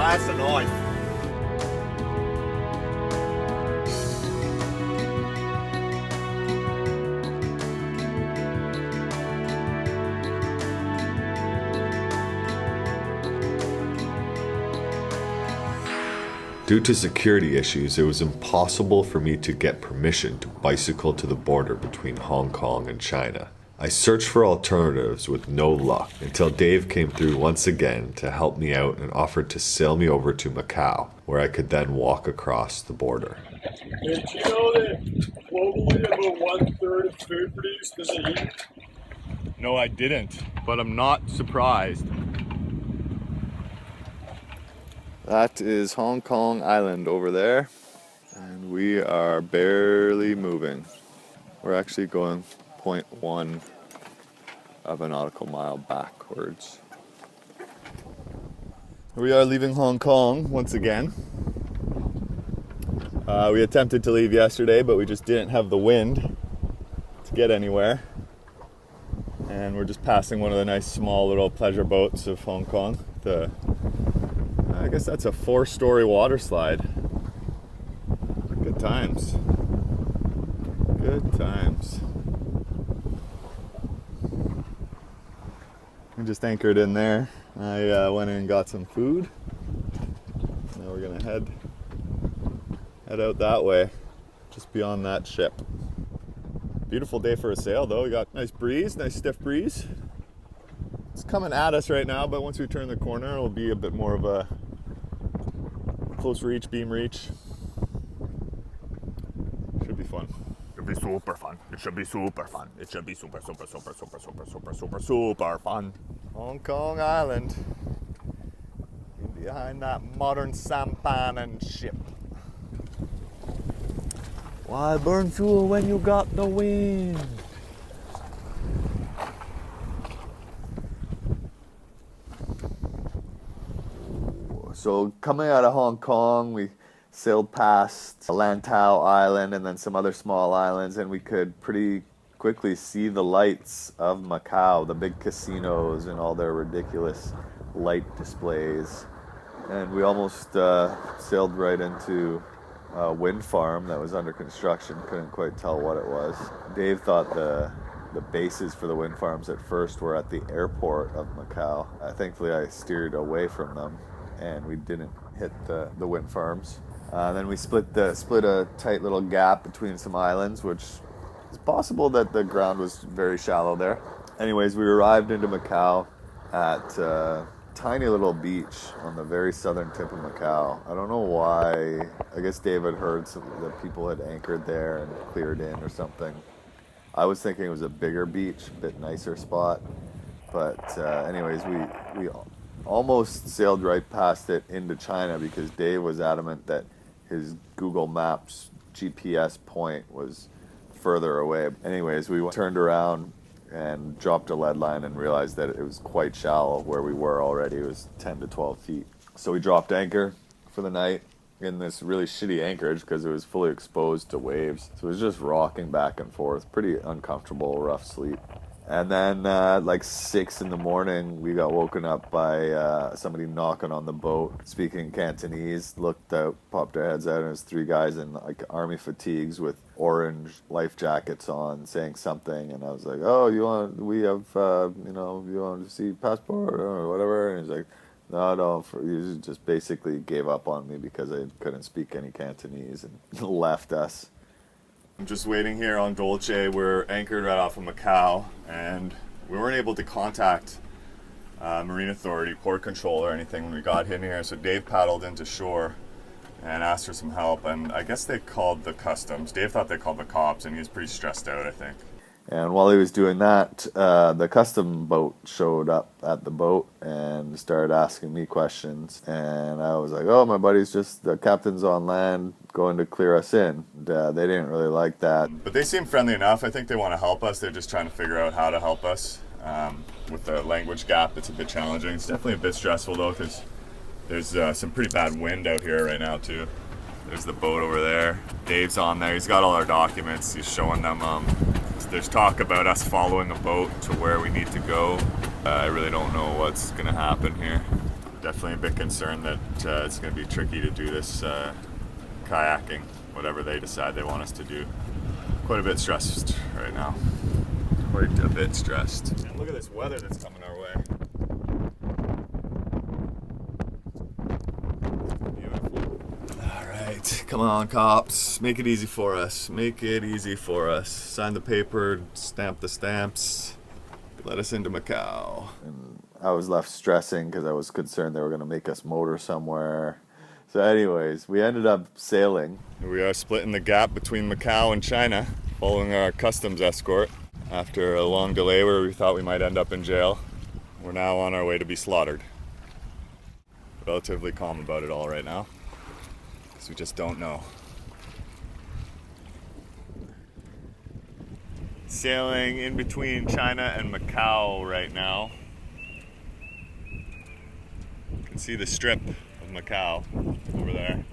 pass a knife. Due to security issues, it was impossible for me to get permission to bicycle to the border between Hong Kong and China. I searched for alternatives with no luck until Dave came through once again to help me out and offered to sail me over to Macau, where I could then walk across the border. Did you know that globally about 1/3 of food produced is eaten? No, I didn't, but I'm not surprised. That is Hong Kong Island over there, and we are barely moving. We're actually going 0.1 of a nautical mile backwards. We are leaving Hong Kong once again. We attempted to leave yesterday, but we just didn't have the wind to get anywhere. And we're just passing one of the nice small little pleasure boats of Hong Kong. I guess that's a 4-story water slide. Good times. Good times. We just anchored in there. I went in and got some food. Now we're gonna head out that way, just beyond that ship. Beautiful day for a sail though. We got nice breeze, nice stiff breeze. It's coming at us right now, but once we turn the corner, it'll be a bit more of a close reach, beam reach. Should be fun. It'll be super fun. It should be super fun. It should be super fun. Hong Kong Island. Behind that modern sampan and ship. Why burn fuel when you got the wind? So coming out of Hong Kong, we sailed past Lantau Island and then some other small islands, and we could pretty quickly see the lights of Macau, the big casinos and all their ridiculous light displays. And we almost sailed right into a wind farm that was under construction. Couldn't quite tell what it was. Dave thought the bases for the wind farms at first were at the airport of Macau. Thankfully I steered away from them and we didn't hit the wind farms. Then we split a tight little gap between some islands, which is possible that the ground was very shallow there. Anyways, we arrived into Macau at a tiny little beach on the very southern tip of Macau. I don't know why. I guess David heard that people had anchored there and cleared in or something. I was thinking it was a bigger beach, a bit nicer spot. But anyways, we almost sailed right past it into China because Dave was adamant that his Google Maps GPS point was further away. Anyways, we turned around and dropped a lead line and realized that it was quite shallow where we were already. It was 10 to 12 feet. So we dropped anchor for the night in this really shitty anchorage because it was fully exposed to waves. So it was just rocking back and forth. Pretty uncomfortable, rough sleep. And then like 6 in the morning, we got woken up by somebody knocking on the boat, speaking Cantonese, looked out, popped our heads out, and it was 3 guys in like army fatigues with orange life jackets on, saying something. And I was like, oh, you want to see passport or whatever? And he's like, no, he just basically gave up on me because I couldn't speak any Cantonese and left us. I'm just waiting here on Dolce. We're anchored right off of Macau, and we weren't able to contact Marine Authority, port control or anything when we got in here. So Dave paddled into shore and asked for some help, and I guess they called the customs. Dave thought they called the cops, and he was pretty stressed out, I think. And while he was doing that, the custom boat showed up at the boat and started asking me questions. And I was like, oh, my buddy's just, the captain's on land going to clear us in. And, they didn't really like that. But they seem friendly enough. I think they want to help us. They're just trying to figure out how to help us. With the language gap, it's a bit challenging. It's definitely a bit stressful, though, because there's some pretty bad wind out here right now, too. There's the boat over there. Dave's on there. He's got all our documents. He's showing them. There's talk about us following a boat to where we need to go. I really don't know what's going to happen here. Definitely a bit concerned that it's going to be tricky to do this kayaking, whatever they decide they want us to do. Quite a bit stressed right now. Quite a bit stressed. And look at this weather that's coming our way. Beautiful. All right, come on, cops. Make it easy for us. Make it easy for us. Sign the paper, stamp the stamps. Let us into Macau. And I was left stressing because I was concerned they were going to make us motor somewhere. So anyways, we ended up sailing. We are splitting the gap between Macau and China, following our customs escort. After a long delay where we thought we might end up in jail, we're now on our way to be slaughtered. Relatively calm about it all right now, because we just don't know. Sailing in between China and Macau right now. You can see the strip of Macau over there.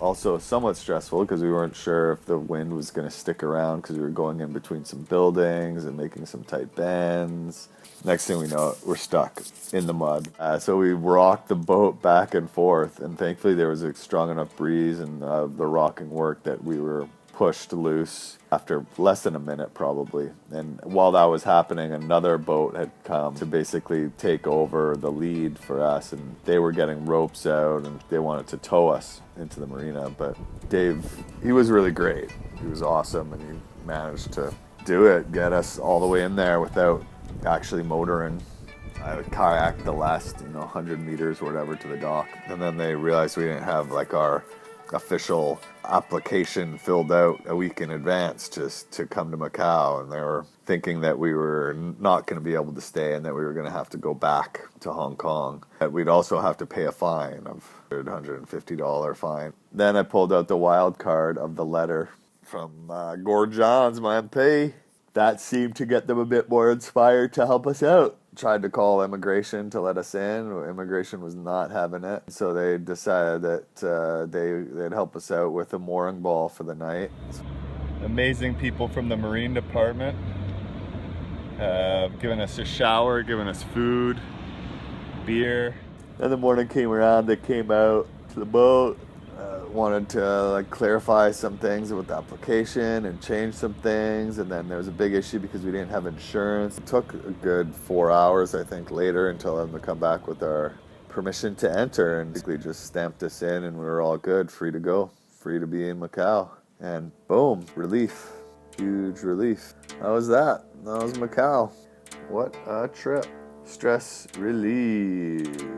Also somewhat stressful because we weren't sure if the wind was going to stick around because we were going in between some buildings and making some tight bends. Next thing we know, we're stuck in the mud. So we rocked the boat back and forth, and thankfully there was a strong enough breeze and the rocking worked that we were pushed loose after less than a minute probably. And while that was happening, another boat had come to basically take over the lead for us, and they were getting ropes out and they wanted to tow us into the marina. But Dave, he was really great. He was awesome, and he managed to do it, get us all the way in there without actually motoring. I kayaked the last 100 meters or whatever to the dock, and then they realized we didn't have like our official application filled out a week in advance just to come to Macau, and they were thinking that we were not going to be able to stay and that we were going to have to go back to Hong Kong. That we'd also have to pay a fine of $150 fine. Then I pulled out the wild card of the letter from Gordjon's, my MP. That seemed to get them a bit more inspired to help us out. Tried to call immigration to let us in. Immigration was not having it. So they decided that they'd help us out with a mooring ball for the night. Amazing people from the Marine Department have given us a shower, given us food, beer. Then the morning came around, they came out to the boat, wanted to clarify some things with the application and change some things, and then there was a big issue because we didn't have insurance. It took a good 4 hours, I think, later until them to come back with our permission to enter, and basically just stamped us in, and we were all good, free to go, free to be in Macau. And boom, relief, huge relief. How was that? That was Macau. What a trip. Stress relieved.